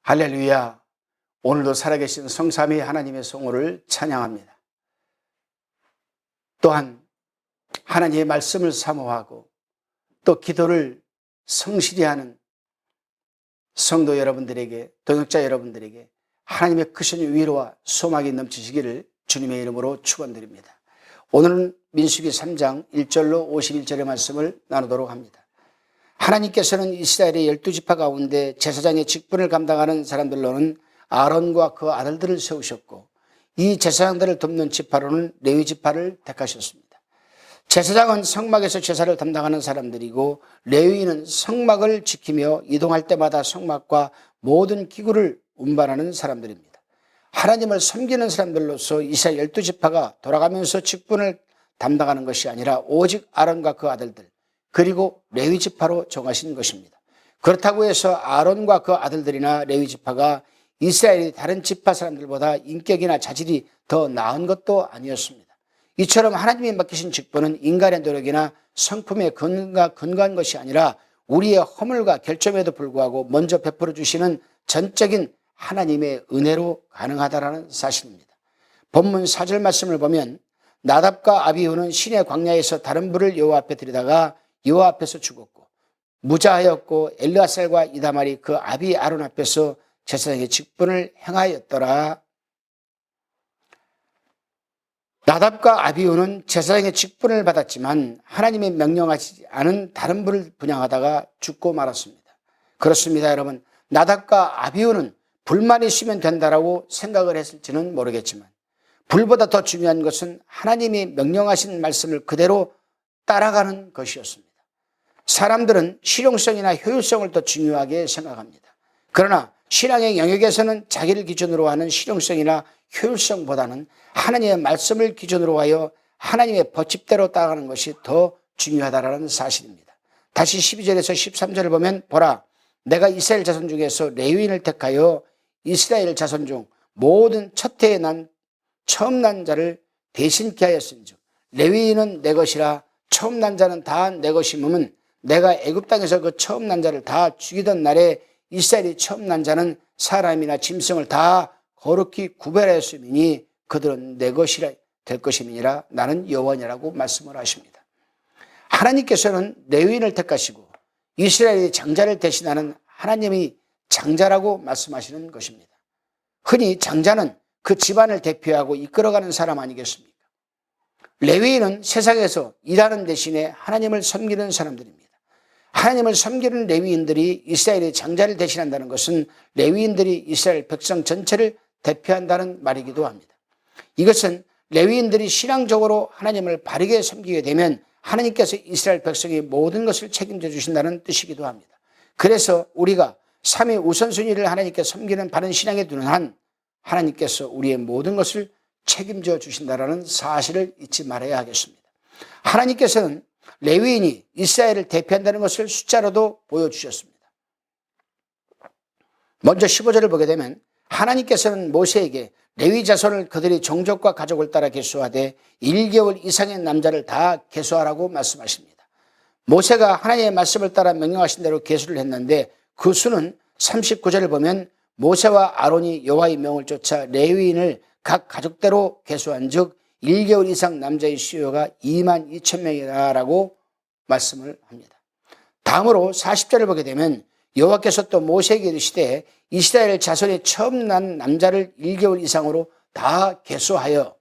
할렐루야. 오늘도 살아계신 성삼위 하나님의 성호를 찬양합니다. 또한 하나님의 말씀을 사모하고 또 기도를 성실히 하는 성도 여러분들에게, 동역자 여러분들에게 하나님의 크신 위로와 소망이 넘치시기를 주님의 이름으로 축원드립니다. 오늘은 민수기 3장 1절로 51절의 말씀을 나누도록 합니다. 하나님께서는 이스라엘의 12지파 가운데 제사장의 직분을 감당하는 사람들로는 아론과 그 아들들을 세우셨고, 이 제사장들을 돕는 지파로는 레위 지파를 택하셨습니다. 제사장은 성막에서 제사를 담당하는 사람들이고, 레위인은 성막을 지키며 이동할 때마다 성막과 모든 기구를 운반하는 사람들입니다. 하나님을 섬기는 사람들로서 이스라엘 12지파가 돌아가면서 직분을 담당하는 것이 아니라 오직 아론과 그 아들들, 그리고 레위 지파로 정하신 것입니다. 그렇다고 해서 아론과 그 아들들이나 레위 지파가 이스라엘의 다른 지파 사람들보다 인격이나 자질이 더 나은 것도 아니었습니다. 이처럼 하나님이 맡기신 직분은 인간의 노력이나 성품에 근거한 것이 아니라 우리의 허물과 결점에도 불구하고 먼저 베풀어 주시는 전적인 하나님의 은혜로 가능하다는 사실입니다. 본문 4절 말씀을 보면 나답과 아비후는 시내 광야에서 다른 불을 여호와 앞에 들이다가 여호와 앞에서 죽었고, 무자하였고 엘르아살과 이다말이 그 아비 아론 앞에서 제사장의 직분을 행하였더라. 나답과 아비후는 제사장의 직분을 받았지만 하나님의 명령하지 않은 다른 불을 분향하다가 죽고 말았습니다. 그렇습니다, 여러분. 나답과 아비후는 불만 있으면 된다라고 생각을 했을지는 모르겠지만, 불보다 더 중요한 것은 하나님이 명령하신 말씀을 그대로 따라가는 것이었습니다. 사람들은 실용성이나 효율성을 더 중요하게 생각합니다. 그러나 신앙의 영역에서는 자기를 기준으로 하는 실용성이나 효율성보다는 하나님의 말씀을 기준으로 하여 하나님의 법칙대로 따라가는 것이 더 중요하다는 사실입니다. 다시 12절에서 13절을 보면, 보라, 내가 이스라엘 자손 중에서 레위인을 택하여 이스라엘 자손 중 모든 첫 해에 난 처음 난 자를 대신케 하였은즉, 레위인은 내 것이라 처음 난 자는 다 내 것임은, 내가 애굽 땅에서 그 처음 난 자를 다 죽이던 날에 이스라엘이 처음 난 자는 사람이나 짐승을 다 거룩히 구별하였음이니 그들은 내 것이라 될 것임이니라. 나는 여호와니라고 말씀을 하십니다. 하나님께서는 레위인을 택하시고 이스라엘의 장자를 대신하는 하나님이 장자라고 말씀하시는 것입니다. 흔히 장자는 그 집안을 대표하고 이끌어가는 사람 아니겠습니까? 레위인은 세상에서 일하는 대신에 하나님을 섬기는 사람들입니다. 하나님을 섬기는 레위인들이 이스라엘의 장자를 대신한다는 것은 레위인들이 이스라엘 백성 전체를 대표한다는 말이기도 합니다. 이것은 레위인들이 신앙적으로 하나님을 바르게 섬기게 되면 하나님께서 이스라엘 백성의 모든 것을 책임져 주신다는 뜻이기도 합니다. 그래서 우리가 3위 우선순위를 하나님께 섬기는 바른 신앙에 두는 한 하나님께서 우리의 모든 것을 책임져 주신다는 사실을 잊지 말아야 하겠습니다. 하나님께서는 레위인이 이스라엘을 대표한다는 것을 숫자로도 보여주셨습니다. 먼저 15절을 보게 되면 하나님께서는 모세에게 레위 자손을 그들의 종족과 가족을 따라 계수하되 1개월 이상의 남자를 다 계수하라고 말씀하십니다. 모세가 하나님의 말씀을 따라 명령하신 대로 계수를 했는데 그 수는 39절을 보면 모세와 아론이 여호와의 명을 쫓아 레위인을 각 가족대로 계수한 즉 1개월 이상 남자의 수요가 22,000명이라고 말씀을 합니다. 다음으로 40절을 보게 되면 여호와께서 또 모세에게 이르시되 이스라엘 자손의 처음 난 남자를 1개월 이상으로 다 계수하여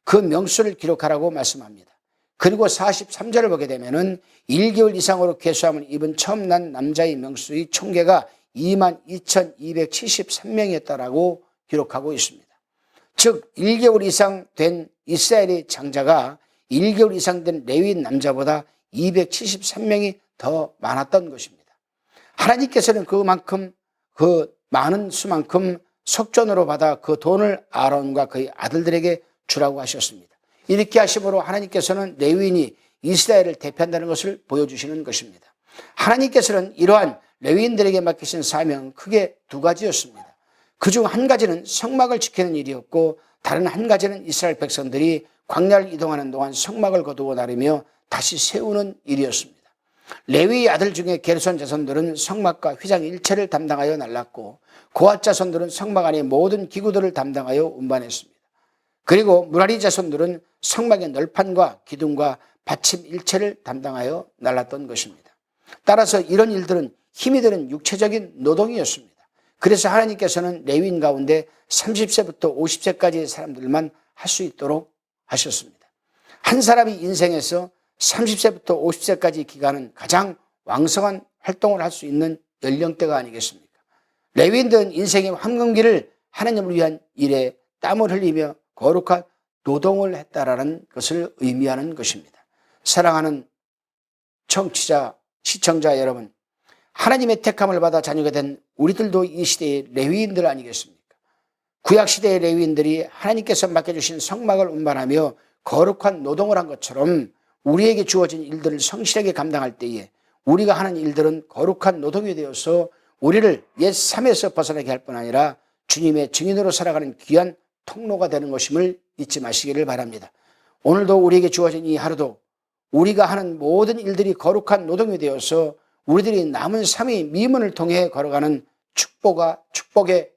그 명수를 기록하라고 말씀합니다. 그리고 43절을 보게 되면 1개월 이상으로 계수함을 입은 처음 난 남자의 명수의 총계가 22,273명이었다라고 기록하고 있습니다. 즉 1개월 이상 된 이스라엘의 장자가 1개월 이상 된 레위인 남자보다 273명이 더 많았던 것입니다. 하나님께서는 그만큼 그 많은 수만큼 속전으로 받아 그 돈을 아론과 그의 아들들에게 주라고 하셨습니다. 이렇게 하심으로 하나님께서는 레위인이 이스라엘을 대표한다는 것을 보여주시는 것입니다. 하나님께서는 이러한 레위인들에게 맡기신 사명은 크게 두 가지였습니다. 그중 한 가지는 성막을 지키는 일이었고 다른 한 가지는 이스라엘 백성들이 광야를 이동하는 동안 성막을 거두어 나르며 다시 세우는 일이었습니다. 레위의 아들 중에 게르손 자손들은 성막과 휘장 일체를 담당하여 날랐고 고앗 자손들은 성막 안의 모든 기구들을 담당하여 운반했습니다. 그리고 무라리 자손들은 성막의 널판과 기둥과 받침 일체를 담당하여 날랐던 것입니다. 따라서 이런 일들은 힘이 드는 육체적인 노동이었습니다. 그래서 하나님께서는 레위인 가운데 30세부터 50세까지의 사람들만 할 수 있도록 하셨습니다. 한 사람이 인생에서 30세부터 50세까지 기간은 가장 왕성한 활동을 할 수 있는 연령대가 아니겠습니까? 레위인들은 인생의 황금기를 하나님을 위한 일에 땀을 흘리며 거룩한 노동을 했다라는 것을 의미하는 것입니다. 사랑하는 청취자, 시청자 여러분, 하나님의 택함을 받아 자녀가 된 우리들도 이 시대의 레위인들 아니겠습니까? 구약시대의 레위인들이 하나님께서 맡겨주신 성막을 운반하며 거룩한 노동을 한 것처럼 우리에게 주어진 일들을 성실하게 감당할 때에 우리가 하는 일들은 거룩한 노동이 되어서 우리를 옛 삶에서 벗어나게 할 뿐 아니라 주님의 증인으로 살아가는 귀한 통로가 되는 것임을 잊지 마시기를 바랍니다. 오늘도 우리에게 주어진 이 하루도 우리가 하는 모든 일들이 거룩한 노동이 되어서 우리들이 남은 삶의 미문을 통해 걸어가는 축복의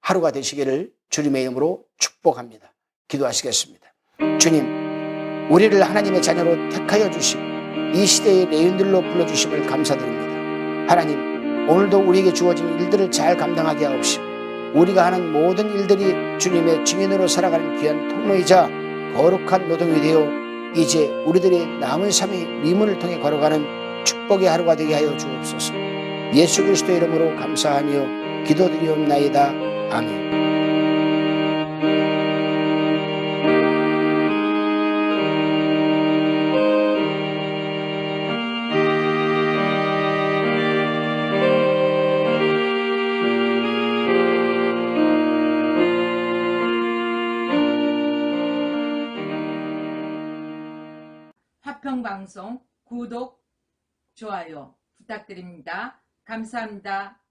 하루가 되시기를 주님의 이름으로 축복합니다. 기도하시겠습니다. 주님, 우리를 하나님의 자녀로 택하여 주시고 이 시대의 레위인들로 불러주심을 감사드립니다. 하나님, 오늘도 우리에게 주어진 일들을 잘 감당하게 하옵시고 우리가 하는 모든 일들이 주님의 증인으로 살아가는 귀한 통로이자 거룩한 노동이 되어 이제 우리들의 남은 삶의 미문을 통해 걸어가는 축복의 하루가 되게 하여 주옵소서. 예수 그리스도의 이름으로 감사하며 기도드리옵나이다. 아멘. 화평방송 구독, 좋아요 부탁드립니다. 감사합니다.